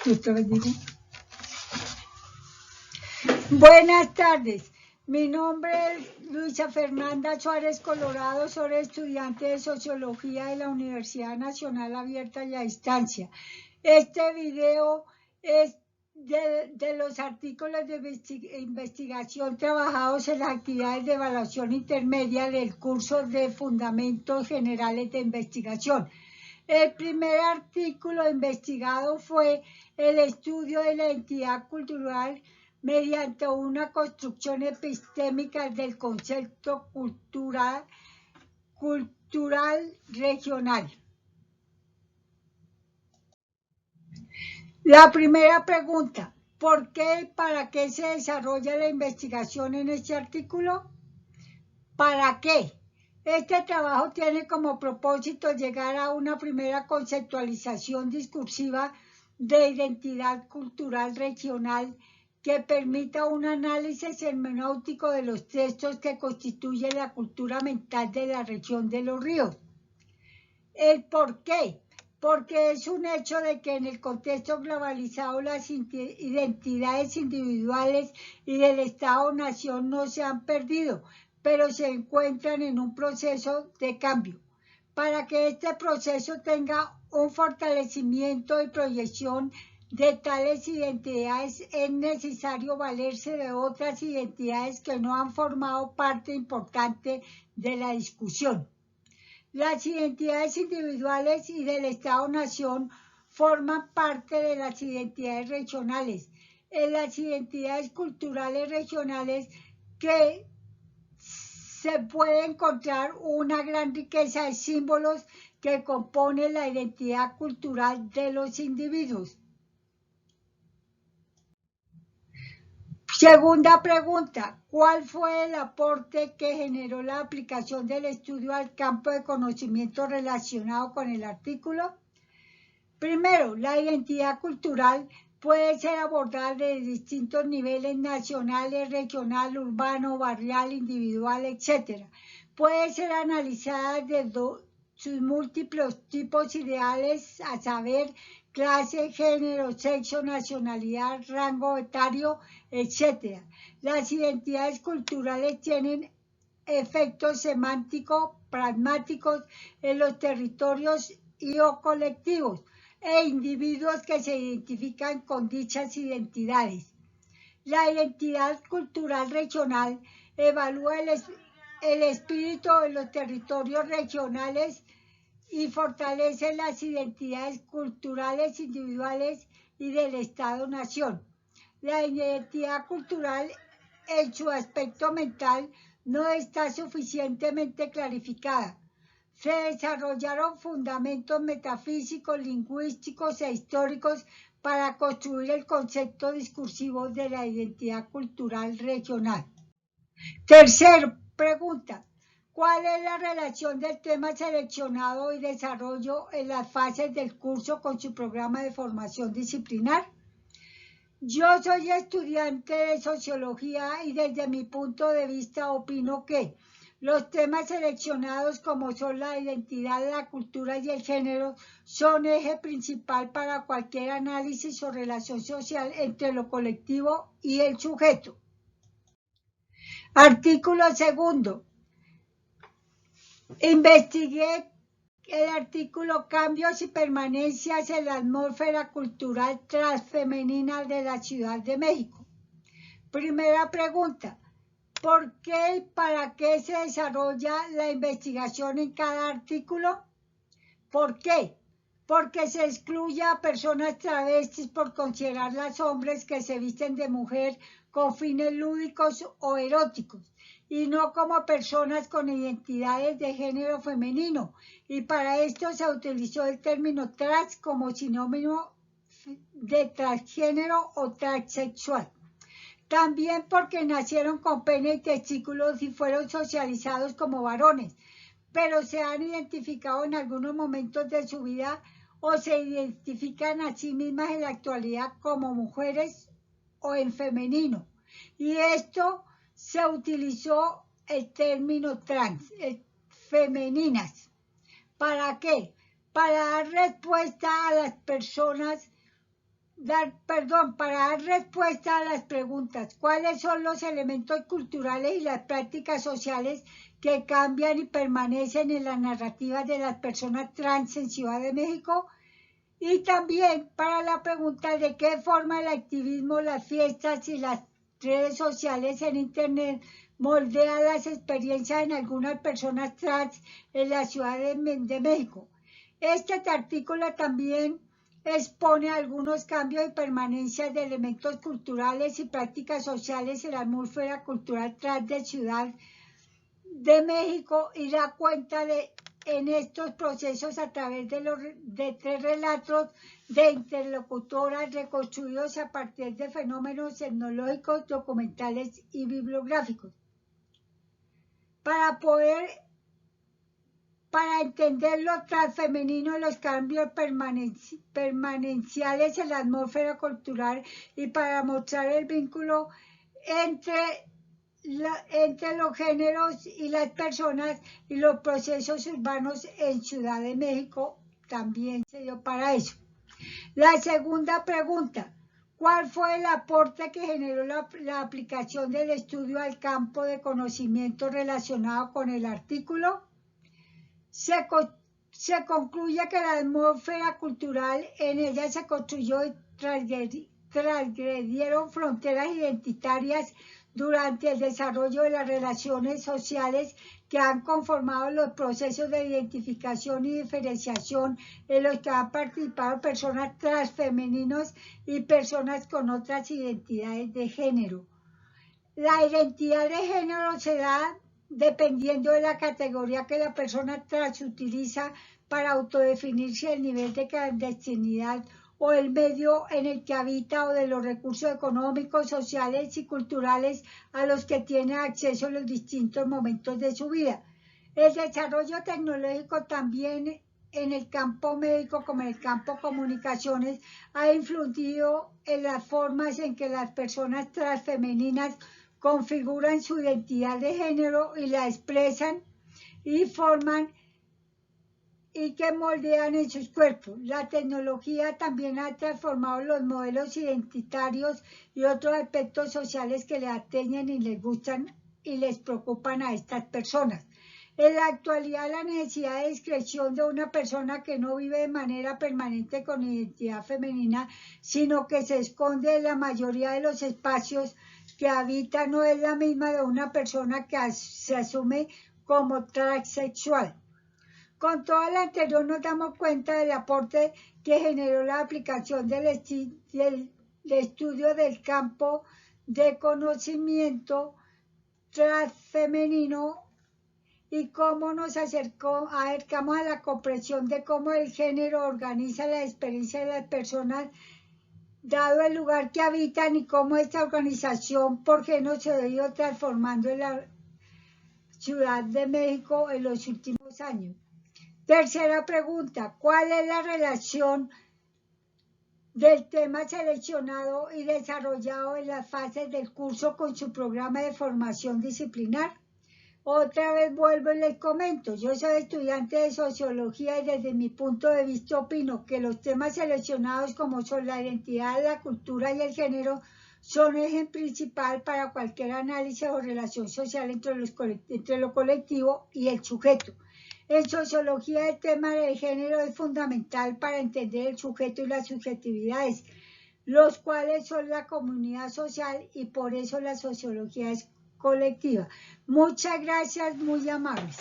Dios te bendiga. Buenas tardes. Mi nombre es Luisa Fernanda Suárez Colorado, soy estudiante de Sociología de la Universidad Nacional Abierta y a Distancia. Este video es de los artículos de investigación trabajados en las actividades de evaluación intermedia del curso de Fundamentos Generales de Investigación. El primer artículo investigado fue el estudio de la identidad cultural mediante una construcción epistémica del concepto cultural regional. La primera pregunta, ¿por qué y para qué se desarrolla la investigación en este artículo? ¿Para qué? Este trabajo tiene como propósito llegar a una primera conceptualización discursiva de identidad cultural regional que permita un análisis hermenéutico de los textos que constituyen la cultura mental de la región de los ríos. ¿El por qué? Porque es un hecho de que en el contexto globalizado las identidades individuales y del Estado-Nación no se han perdido, pero se encuentran en un proceso de cambio. Para que este proceso tenga un fortalecimiento y proyección de tales identidades, es necesario valerse de otras identidades que no han formado parte importante de la discusión. Las identidades individuales y del Estado-Nación forman parte de las identidades regionales. En las identidades culturales regionales que se puede encontrar una gran riqueza de símbolos que componen la identidad cultural de los individuos. Segunda pregunta, ¿cuál fue el aporte que generó la aplicación del estudio al campo de conocimiento relacionado con el artículo? Primero, la identidad cultural puede ser abordada de distintos niveles nacionales, regional, urbano, barrial, individual, etc. Puede ser analizada desde sus múltiples tipos ideales, a saber, clase, género, sexo, nacionalidad, rango etario, etc. Las identidades culturales tienen efectos semánticos, pragmáticos en los territorios y o colectivos e individuos que se identifican con dichas identidades. La identidad cultural regional evalúa el espíritu de los territorios regionales y fortalece las identidades culturales individuales y del Estado-Nación. La identidad cultural en su aspecto mental no está suficientemente clarificada. Se desarrollaron fundamentos metafísicos, lingüísticos e históricos para construir el concepto discursivo de la identidad cultural regional. Tercera pregunta, ¿cuál es la relación del tema seleccionado y desarrollo en las fases del curso con su programa de formación disciplinar? Yo soy estudiante de sociología y desde mi punto de vista opino que los temas seleccionados como son la identidad, la cultura y el género son eje principal para cualquier análisis o relación social entre lo colectivo y el sujeto. Artículo segundo. Investigué el artículo Cambios y permanencias en la atmósfera cultural transfemenina de la Ciudad de México. Primera pregunta, ¿por qué y para qué se desarrolla la investigación en cada artículo? ¿Por qué? Porque se excluye a personas travestis por considerarlas hombres que se visten de mujer con fines lúdicos o eróticos, y no como personas con identidades de género femenino, y para esto se utilizó el término trans como sinónimo de transgénero o transexual. También porque nacieron con pene y testículos y fueron socializados como varones, pero se han identificado en algunos momentos de su vida o se identifican a sí mismas en la actualidad como mujeres o en femenino. Y esto se utilizó el término trans, femeninas. ¿Para qué? Para dar respuesta a las personas para dar respuesta a las preguntas, ¿cuáles son los elementos culturales y las prácticas sociales que cambian y permanecen en las narrativas de las personas trans en Ciudad de México? Y también para la pregunta de qué forma el activismo, las fiestas y las redes sociales en Internet moldean las experiencias en algunas personas trans en la Ciudad de México. Este artículo también expone algunos cambios y permanencias de elementos culturales y prácticas sociales en la atmósfera cultural trans de Ciudad de México y da cuenta en estos procesos a través de 3 relatos de interlocutoras reconstruidos a partir de fenómenos etnológicos, documentales y bibliográficos. Para entender lo transfemenino, los cambios permanenciales en la atmósfera cultural y para mostrar el vínculo entre los géneros y las personas y los procesos urbanos en Ciudad de México, también se dio para eso. La segunda pregunta, ¿cuál fue el aporte que generó la aplicación del estudio al campo de conocimiento relacionado con el artículo? Se concluye que la atmósfera cultural en ella se construyó y transgredieron fronteras identitarias durante el desarrollo de las relaciones sociales que han conformado los procesos de identificación y diferenciación en los que han participado personas transfemeninos y personas con otras identidades de género. La identidad de género se da dependiendo de la categoría que la persona trans utiliza para autodefinirse, el nivel de clandestinidad o el medio en el que habita o de los recursos económicos, sociales y culturales a los que tiene acceso en los distintos momentos de su vida. El desarrollo tecnológico también en el campo médico como en el campo comunicaciones ha influido en las formas en que las personas transfemeninas configuran su identidad de género y la expresan y forman y que moldean en sus cuerpos. La tecnología también ha transformado los modelos identitarios y otros aspectos sociales que le atañen y les gustan y les preocupan a estas personas. En la actualidad, la necesidad de discreción de una persona que no vive de manera permanente con identidad femenina, sino que se esconde en la mayoría de los espacios que habita, no es la misma de una persona que se asume como transexual. Con todo lo anterior nos damos cuenta del aporte que generó la aplicación del estudio del campo de conocimiento transfemenino y cómo nos acercamos a la comprensión de cómo el género organiza la experiencia de las personas dado el lugar que habitan y cómo esta organización por género se ha ido transformando en la Ciudad de México en los últimos años. Tercera pregunta, ¿cuál es la relación del tema seleccionado y desarrollado en las fases del curso con su programa de formación disciplinar? Otra vez vuelvo y les comento, yo soy estudiante de sociología y desde mi punto de vista opino que los temas seleccionados como son la identidad, la cultura y el género son eje principal para cualquier análisis o relación social entre lo colectivo y el sujeto. En sociología el tema del género es fundamental para entender el sujeto y las subjetividades, los cuales son la comunidad social y por eso la sociología es colectiva. Muchas gracias, muy amables.